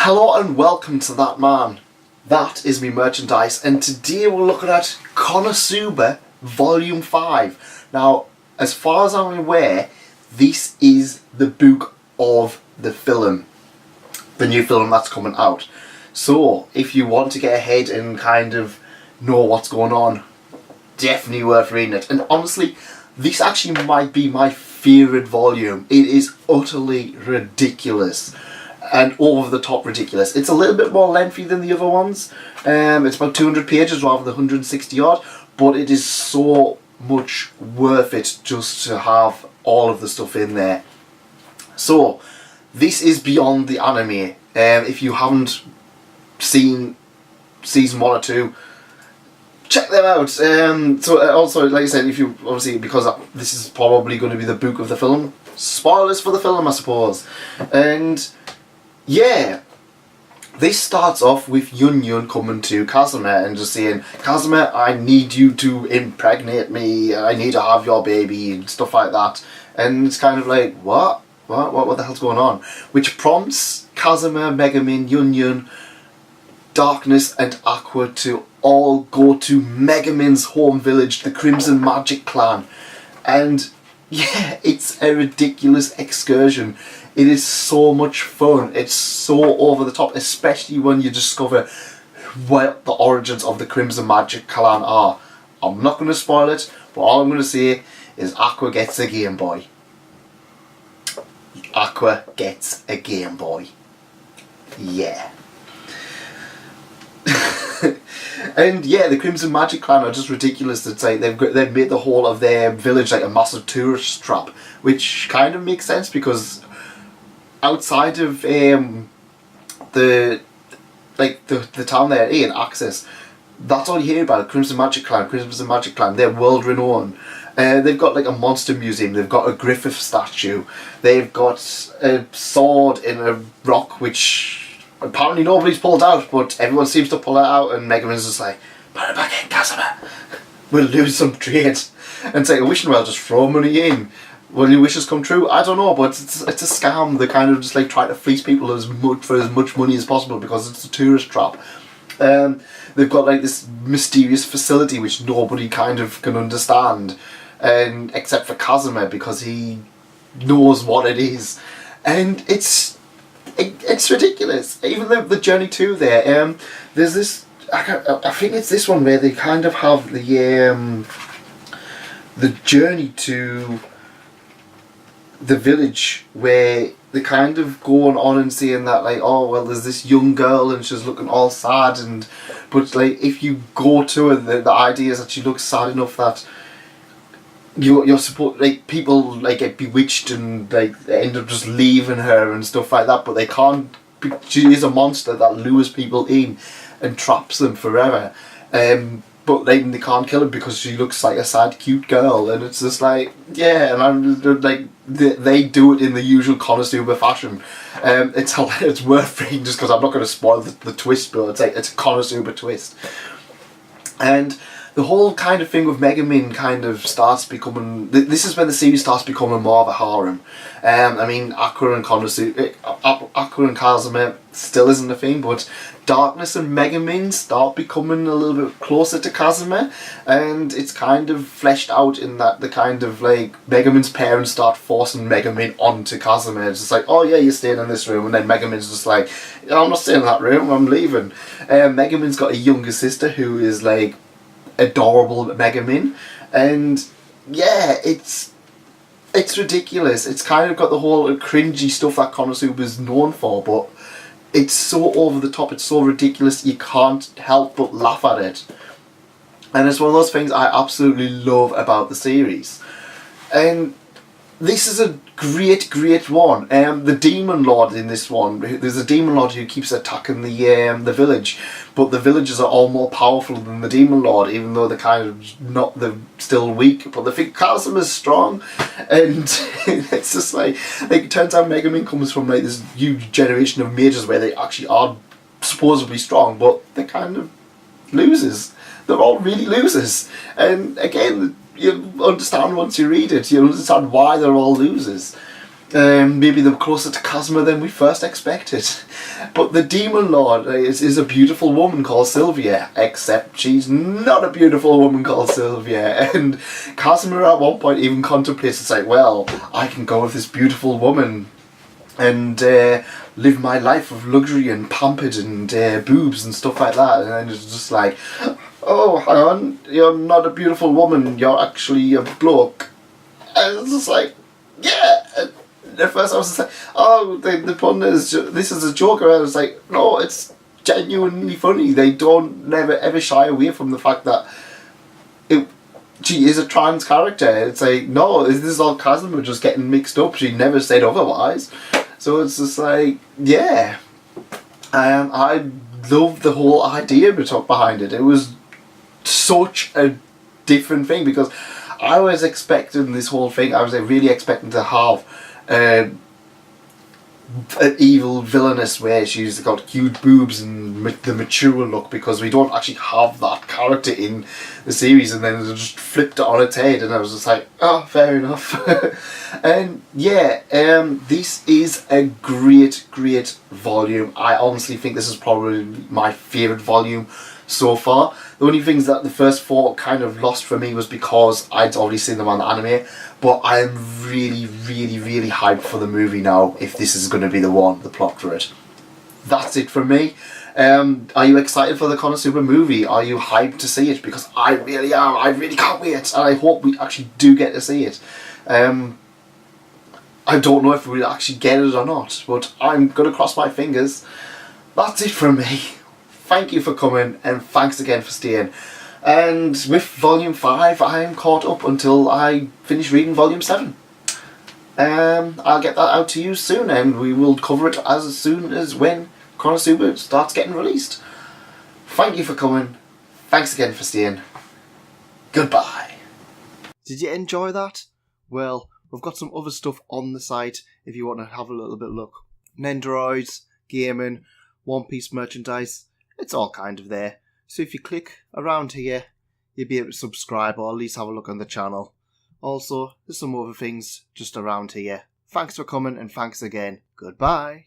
Hello and welcome to That Man. That is me merchandise, and today we're looking at Konosuba Volume 5. Now, as far as I'm aware, this is the book of the film. The new film that's coming out. So, if you want to get ahead and kind of know what's going on, definitely worth reading it. And honestly, this actually might be my favourite volume. It is utterly ridiculous. And over the top ridiculous. It's a little bit more lengthy than the other ones. It's about 200 pages rather than 160 odd, but it is so much worth it just to have all of the stuff in there. So, this is beyond the anime. If you haven't seen season 1 or 2, check them out. Also, like I said, if you obviously, because this is probably going to be the book of the film, spoilers for the film, I suppose. And yeah, this starts off with Yun coming to Kazuma and just saying, Kazuma, I need you to impregnate me, I need to have your baby, and stuff like that. And it's kind of like, what the hell's going on? Which prompts Kazuma, Megumin, Yun, Darkness and Aqua to all go to Megumin's home village, the Crimson Magic Clan. And yeah, it's a ridiculous excursion. It is so much fun. It's so over the top, especially when you discover what the origins of the Crimson Magic Clan are. I'm not going to spoil it, but all I'm going to say is Aqua gets a Game Boy. Aqua gets a Game Boy. Yeah. And yeah, the Crimson Magic Clan are just ridiculous. It's like they've made the whole of their village like a massive tourist trap, which kind of makes sense because outside of the town they're in, Axis, that's all you hear about. Crimson Magic Clan, they're world renowned. They've got like a monster museum, they've got a Griffith statue, they've got a sword in a rock which apparently nobody's pulled out, but everyone seems to pull it out, and Megumin's just like, put it back in, Kazuma. We'll lose some trade. And say, wishing well, just throw money in. Will your wishes come true? I don't know, but it's a scam. They kind of just like try to fleece people for as much money as possible because it's a tourist trap. They've got like this mysterious facility which nobody kind of can understand, and except for Kazuma because he knows what it is, and it's ridiculous. Even the journey to there, there's this. I think it's this one where they kind of have the journey to the village where they kind of going on and saying that like, oh well, there's this young girl and she's looking all sad, but like if you go to her, the idea is that she looks sad enough that you're supposed, like, people like get bewitched and like they end up just leaving her and stuff like that, but they can't. She is a monster that lures people in and traps them forever. But then they can't kill her because she looks like a sad, cute girl, and it's just like, yeah, and I'm just, like, they do it in the usual Konosuba fashion. It's worth reading just because I'm not going to spoil the twist, but it's like, it's a Konosuba twist. And the whole kind of thing with Megumin kind of starts becoming... This is when the series starts becoming more of a harem. I mean, Aqua and Kazuma still isn't a thing, but Darkness and Megumin start becoming a little bit closer to Kazuma, and it's kind of fleshed out in that the kind of like Megumin's parents start forcing Megumin onto Kazuma. It's just like, oh yeah, you're staying in this room, and then Megumin's just like, I'm not staying in that room, I'm leaving. Megumin's got a younger sister who is like adorable Megumin, and yeah, it's ridiculous. It's kind of got the whole cringy stuff that Konosuba is known for, but it's so over the top, it's so ridiculous, you can't help but laugh at it. And it's one of those things I absolutely love about the series. And this is a great one. The Demon Lord in this one, there's a Demon Lord who keeps attacking the village, but the villagers are all more powerful than the Demon Lord, even though they're still weak. But they think Kazuma's strong, and it's just like it turns out Megumin comes from like this huge generation of mages where they actually are supposedly strong, but they're kind of losers. They're all really losers, and again, you understand once you read it, you understand why they're all losers. Maybe they're closer to Kazuma than we first expected. But the Demon Lord is a beautiful woman called Sylvia, except she's not a beautiful woman called Sylvia. And Kazuma at one point even contemplates, it's like, well, I can go with this beautiful woman and live my life of luxury and pampered and boobs and stuff like that. And then it's just like, oh, hang on, you're not a beautiful woman, you're actually a bloke. And it's just like, yeah. At first I was just like, oh, the pun is, this is a joke. And I was like, no, it's genuinely funny. They don't never ever shy away from the fact that she is a trans character. It's like, no, this is all Kazuma just getting mixed up. She never said otherwise. So it's just like, yeah. I love the whole idea behind it. It was such a different thing because I was expecting this whole thing, I was really expecting to have an evil villainess where she's got huge boobs and the mature look, because we don't actually have that character in the series, and then it just flipped it on its head and I was just like, oh, fair enough. And yeah, this is a great volume. I honestly think this is probably my favourite volume so far. The only things that the first four kind of lost for me was because I'd already seen them on the anime, but I'm really hyped for the movie now, if this is going to be the one, the plot for it. That's it from me. Are you excited for the Konosuba movie? Are you hyped to see it? Because I really am. I really can't wait, and I hope we actually do get to see it. I don't know if we'll actually get it or not, but I'm going to cross my fingers. That's it from me. Thank you for coming, and thanks again for staying. And with Volume 5, I'm caught up until I finish reading Volume 7. I'll get that out to you soon, and we will cover it as soon as when Konosuba starts getting released. Thank you for coming. Thanks again for staying. Goodbye. Did you enjoy that? Well, we've got some other stuff on the site if you want to have a little bit of look. Nendoroids, gaming, One Piece merchandise. It's all kind of there. So if you click around here, you'll be able to subscribe or at least have a look on the channel. Also, there's some other things just around here. Thanks for coming, and thanks again. Goodbye.